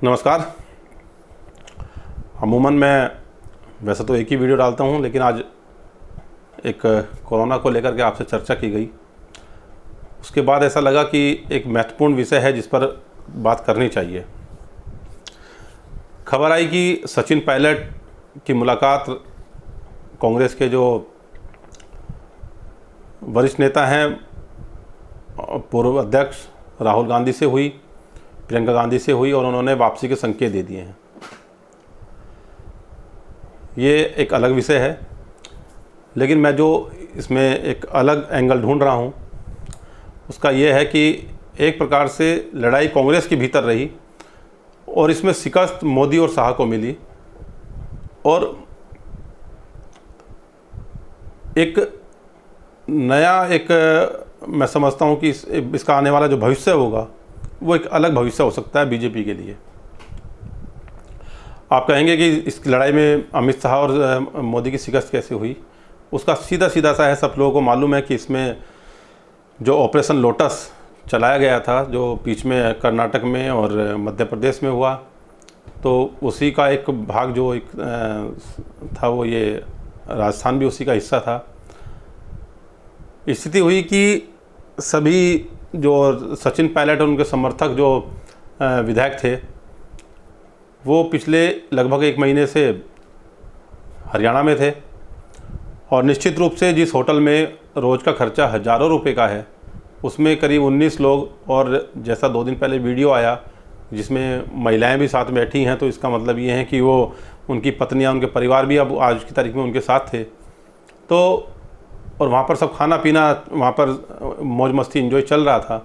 नमस्कार। अमूमन मैं वैसे तो एक ही वीडियो डालता हूं, लेकिन आज एक कोरोना को लेकर के आपसे चर्चा की गई, उसके बाद ऐसा लगा कि एक महत्वपूर्ण विषय है जिस पर बात करनी चाहिए। खबर आई कि सचिन पायलट की मुलाकात कांग्रेस के जो वरिष्ठ नेता हैं, पूर्व अध्यक्ष राहुल गांधी से हुई, प्रियंका गांधी से हुई और उन्होंने वापसी के संकेत दे दिए हैं। ये एक अलग विषय है, लेकिन मैं जो इसमें एक अलग एंगल ढूंढ रहा हूँ उसका ये है कि एक प्रकार से लड़ाई कांग्रेस के भीतर रही और इसमें शिकस्त मोदी और शाह को मिली, और एक नया मैं समझता हूँ कि इसका आने वाला जो भविष्य होगा वो एक अलग भविष्य हो सकता है बीजेपी के लिए। आप कहेंगे कि इस लड़ाई में अमित शाह और मोदी की शिकस्त कैसे हुई। उसका सीधा सा है, सब लोगों को मालूम है कि इसमें जो ऑपरेशन लोटस चलाया गया था, जो बीच में कर्नाटक में और मध्य प्रदेश में हुआ, तो उसी का एक भाग जो एक था वो ये राजस्थान भी उसी का हिस्सा था। स्थिति हुई कि सभी जो सचिन पायलट और उनके समर्थक जो विधायक थे वो पिछले लगभग 1 महीने से हरियाणा में थे, और निश्चित रूप से जिस होटल में रोज़ का खर्चा हज़ारों रुपए का है उसमें करीब 19 लोग, और जैसा 2 दिन पहले वीडियो आया जिसमें महिलाएं भी साथ बैठी हैं, तो इसका मतलब ये है कि वो उनकी पत्नियां, उनके परिवार भी अब आज की तारीख में उनके साथ थे। तो और वहाँ पर सब खाना पीना, वहाँ पर मौज मस्ती एंजॉय चल रहा था।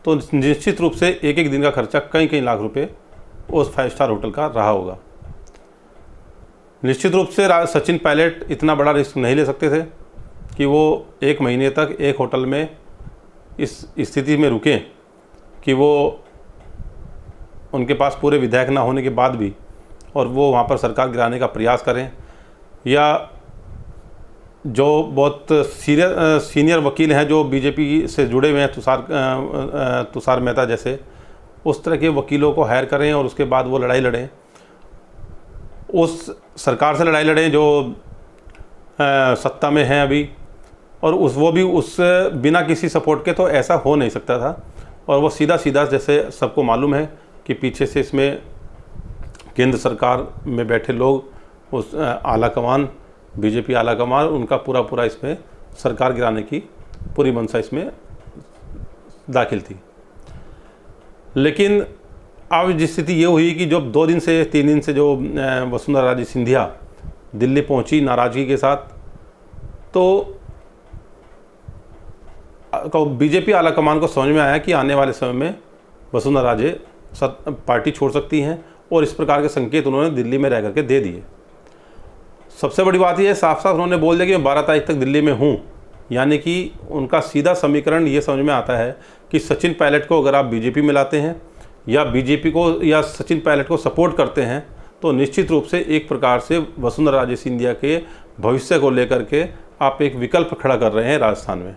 तो निश्चित रूप से एक दिन का खर्चा कई लाख रुपए उस 5 स्टार होटल का रहा होगा। निश्चित रूप से सचिन पायलट इतना बड़ा रिस्क नहीं ले सकते थे कि वो 1 महीने तक एक होटल में इस स्थिति में रुकें कि वो उनके पास पूरे विधायक ना होने के बाद भी और वो वहाँ पर सरकार गिराने का प्रयास करें, या जो बहुत सीनियर वकील हैं जो बीजेपी से जुड़े हुए हैं, तुषार मेहता जैसे, उस तरह के वकीलों को हायर करें और उसके बाद वो लड़ाई लड़ें, उस सरकार से लड़ाई लड़ें जो सत्ता में है अभी, और वो भी उस बिना किसी सपोर्ट के तो ऐसा हो नहीं सकता था। और वो सीधा जैसे सबको मालूम है कि पीछे से इसमें केंद्र सरकार में बैठे लोग, उस आला कमान, बीजेपी आला कमान, उनका पूरा इसमें सरकार गिराने की पूरी मंशा इसमें दाखिल थी। लेकिन अब जिस स्थिति ये हुई कि जब 3 दिन से जो वसुंधरा राजे सिंधिया दिल्ली पहुंची नाराज़गी के साथ, तो बीजेपी आला कमान को समझ में आया कि आने वाले समय में वसुंधरा राजे पार्टी छोड़ सकती हैं, और इस प्रकार के संकेत उन्होंने दिल्ली में रह करके दे दिए। सबसे बड़ी बात यह है, साफ उन्होंने बोल दिया कि मैं 12 तारीख तक दिल्ली में हूँ, यानी कि उनका सीधा समीकरण ये समझ में आता है कि सचिन पायलट को अगर आप बीजेपी में लाते हैं या बीजेपी को या सचिन पायलट को सपोर्ट करते हैं, तो निश्चित रूप से एक प्रकार से वसुंधरा राजे सिंधिया के भविष्य को लेकर के आप एक विकल्प खड़ा कर रहे हैं राजस्थान में।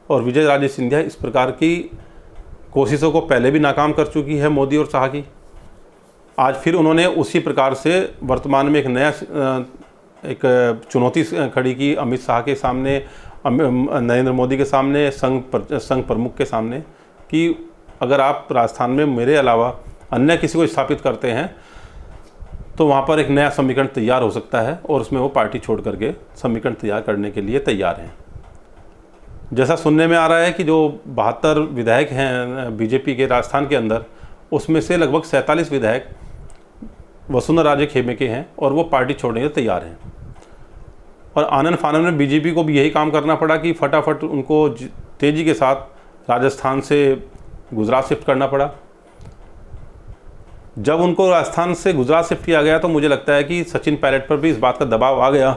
और विजय राजे सिंधिया इस प्रकार की कोशिशों को पहले भी नाकाम कर चुकी है मोदी और शाह की। आज फिर उन्होंने उसी प्रकार से वर्तमान में एक नया चुनौती खड़ी की अमित शाह के सामने, नरेंद्र मोदी के सामने, संघ प्रमुख के सामने, कि अगर आप राजस्थान में मेरे अलावा अन्य किसी को स्थापित करते हैं तो वहाँ पर एक नया समीकरण तैयार हो सकता है, और उसमें वो पार्टी छोड़ करके समीकरण तैयार करने के लिए तैयार हैं। जैसा सुनने में आ रहा है कि जो 72 विधायक हैं बीजेपी के राजस्थान के अंदर, उसमें से लगभग 47 विधायक वसुंधरा राजे खेमे के हैं और वो पार्टी छोड़ने के तैयार हैं। और आनन फानन में बीजेपी को भी यही काम करना पड़ा कि फटाफट उनको तेज़ी के साथ राजस्थान से गुजरात शिफ्ट करना पड़ा। जब उनको राजस्थान से गुजरात शिफ्ट किया गया तो मुझे लगता है कि सचिन पायलट पर भी इस बात का दबाव आ गया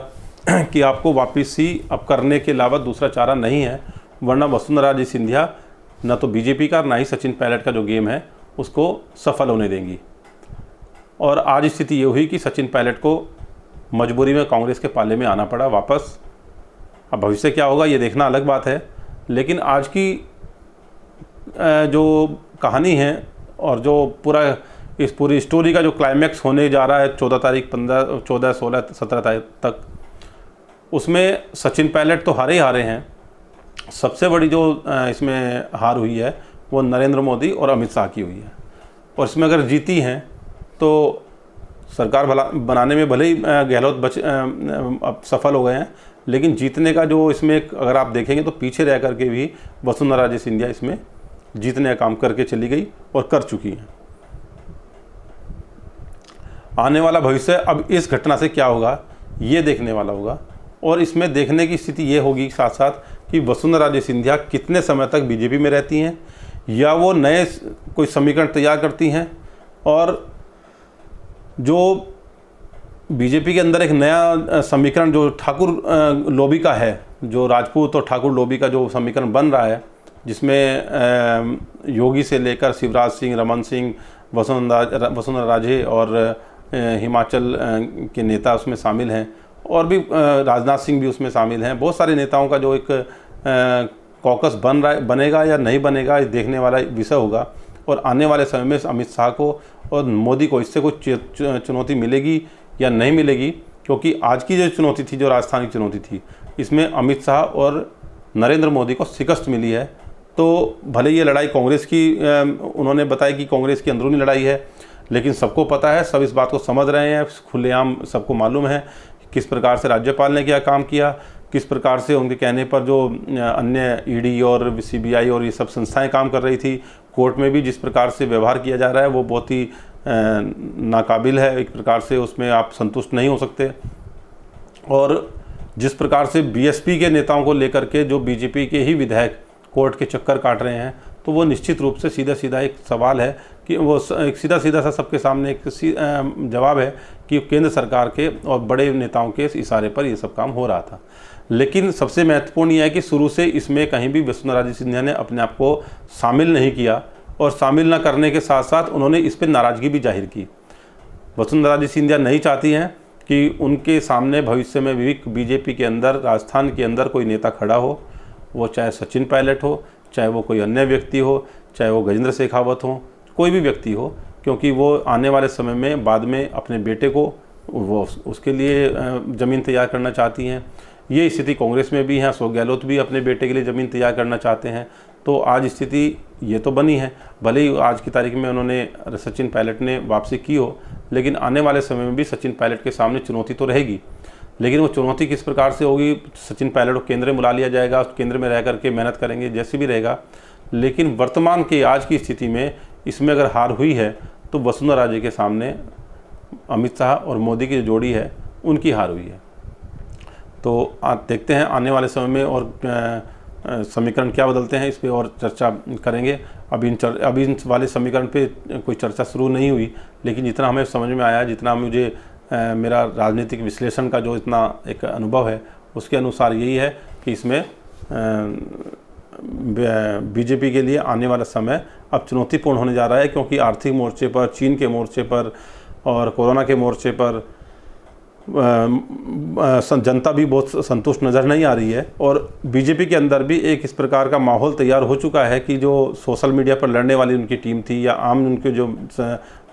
कि आपको वापसी अब करने के अलावा दूसरा चारा नहीं है, वरना वसुंधरा राजे सिंधिया न तो बीजेपी का ना ही सचिन पायलट का जो गेम है उसको सफल होने देंगी। और आज स्थिति ये हुई कि सचिन पायलट को मजबूरी में कांग्रेस के पाले में आना पड़ा वापस। अब भविष्य क्या होगा ये देखना अलग बात है, लेकिन आज की जो कहानी है और जो पूरा इस पूरी स्टोरी का जो क्लाइमैक्स होने जा रहा है 14 तारीख, 15, 14, 16, 17 तारीख तक, उसमें सचिन पायलट तो हारे ही हारे हैं। सबसे बड़ी जो इसमें हार हुई है वो नरेंद्र मोदी और अमित शाह की हुई है। और इसमें अगर जीती हैं तो सरकार बनाने में भले ही गहलोत अब सफल हो गए हैं, लेकिन जीतने का जो इसमें अगर आप देखेंगे तो पीछे रह करके भी वसुंधरा राजे सिंधिया इसमें जीतने का काम करके चली गई और कर चुकी हैं। आने वाला भविष्य अब इस घटना से क्या होगा ये देखने वाला होगा। और इसमें देखने की स्थिति ये होगी साथ साथ कि वसुंधरा राजे सिंधिया कितने समय तक बीजेपी में रहती हैं, या वो नए कोई समीकरण तैयार करती हैं। और जो बीजेपी के अंदर एक नया समीकरण जो ठाकुर लॉबी का है, जो राजपूत और ठाकुर लॉबी का जो समीकरण बन रहा है, जिसमें योगी से लेकर शिवराज सिंह, रमन सिंह, वसुंधरा राजे और हिमाचल के नेता उसमें शामिल हैं, और भी राजनाथ सिंह भी उसमें शामिल हैं। बहुत सारे नेताओं का जो एक कॉकस बनेगा या नहीं बनेगा, ये देखने वाला विषय होगा। और आने वाले समय में अमित शाह को और मोदी को इससे कुछ चुनौती मिलेगी या नहीं मिलेगी, क्योंकि आज की जो चुनौती थी, जो राजस्थान की चुनौती थी, इसमें अमित शाह और नरेंद्र मोदी को शिकस्त मिली है। तो भले ये लड़ाई कांग्रेस की, उन्होंने बताया कि कांग्रेस की अंदरूनी लड़ाई है, लेकिन सबको पता है, सब इस बात को समझ रहे हैं, खुलेआम सबको मालूम है किस प्रकार से राज्यपाल ने क्या काम किया, किस प्रकार से उनके कहने पर जो अन्य ईडी और सीबीआई और ये सब संस्थाएं काम कर रही थी, कोर्ट में भी जिस प्रकार से व्यवहार किया जा रहा है वो बहुत ही नाकाबिल है। एक प्रकार से उसमें आप संतुष्ट नहीं हो सकते। और जिस प्रकार से बीएसपी के नेताओं को लेकर के जो बीजेपी के ही विधायक कोर्ट के चक्कर काट रहे हैं, तो वो निश्चित रूप से सीधा सीधा एक सवाल है कि वो एक सीधा सीधा सा सबके सामने एक जवाब है कि केंद्र सरकार के और बड़े नेताओं के इशारे पर ये सब काम हो रहा था। लेकिन सबसे महत्वपूर्ण यह है कि शुरू से इसमें कहीं भी वसुंधरा राजे सिंधिया ने अपने आप को शामिल नहीं किया, और शामिल न करने के साथ साथ उन्होंने इस पर नाराज़गी भी जाहिर की। वसुंधरा राजे सिंधिया नहीं चाहती हैं कि उनके सामने भविष्य में भी बीजेपी के अंदर, राजस्थान के अंदर कोई नेता खड़ा हो, वो चाहे सचिन पायलट हो, चाहे वो कोई अन्य व्यक्ति हो, चाहे वो गजेंद्र शेखावत हो, कोई भी व्यक्ति हो, क्योंकि वो आने वाले समय में बाद में अपने बेटे को वो उसके लिए ज़मीन तैयार करना चाहती हैं। ये स्थिति कांग्रेस में भी है, अशोक गहलोत भी अपने बेटे के लिए ज़मीन तैयार करना चाहते हैं। तो आज स्थिति ये तो बनी है, भले ही आज की तारीख में उन्होंने सचिन पायलट ने वापसी की हो, लेकिन आने वाले समय में भी सचिन पायलट के सामने चुनौती तो रहेगी। लेकिन वो चुनौती किस प्रकार से होगी, सचिन पायलट को केंद्र में बुला लिया जाएगा, उस केंद्र में रह करके मेहनत करेंगे, जैसे भी रहेगा। लेकिन वर्तमान के आज की स्थिति में इसमें अगर हार हुई है तो वसुंधरा राजे के सामने अमित शाह और मोदी की जो जोड़ी है उनकी हार हुई है। तो देखते हैं आने वाले समय में और समीकरण क्या बदलते हैं, इस पर और चर्चा करेंगे। अभी इन वाले समीकरण पे कोई चर्चा शुरू नहीं हुई, लेकिन जितना हमें समझ में आया, जितना मुझे मेरा राजनीतिक विश्लेषण का जो इतना एक अनुभव है, उसके अनुसार यही है कि इसमें बीजेपी के लिए आने वाला समय अब चुनौतीपूर्ण होने जा रहा है, क्योंकि आर्थिक मोर्चे पर, चीन के मोर्चे पर और कोरोना के मोर्चे पर जनता भी बहुत संतुष्ट नज़र नहीं आ रही है। और बीजेपी के अंदर भी एक इस प्रकार का माहौल तैयार हो चुका है कि जो सोशल मीडिया पर लड़ने वाली उनकी टीम थी, या आम उनके जो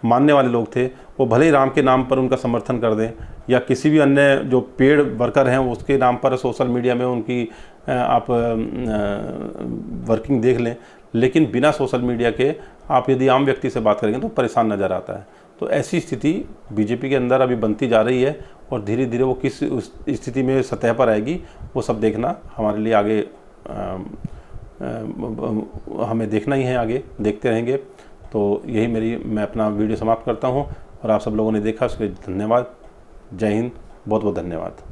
मानने वाले लोग थे, वो भले ही राम के नाम पर उनका समर्थन कर दें, या किसी भी अन्य जो पेड वर्कर हैं उसके नाम पर सोशल मीडिया में उनकी आप वर्किंग देख लें, लेकिन बिना सोशल मीडिया के आप यदि आम व्यक्ति से बात करेंगे तो परेशान नज़र आता है। तो ऐसी स्थिति बीजेपी के अंदर अभी बनती जा रही है, और धीरे धीरे वो किस स्थिति में सतह पर आएगी वो सब देखना हमारे लिए आगे हमें देखना ही है, आगे देखते रहेंगे। तो यही मैं अपना वीडियो समाप्त करता हूँ, और आप सब लोगों ने देखा उसके लिए धन्यवाद। जय हिंद, बहुत बहुत धन्यवाद।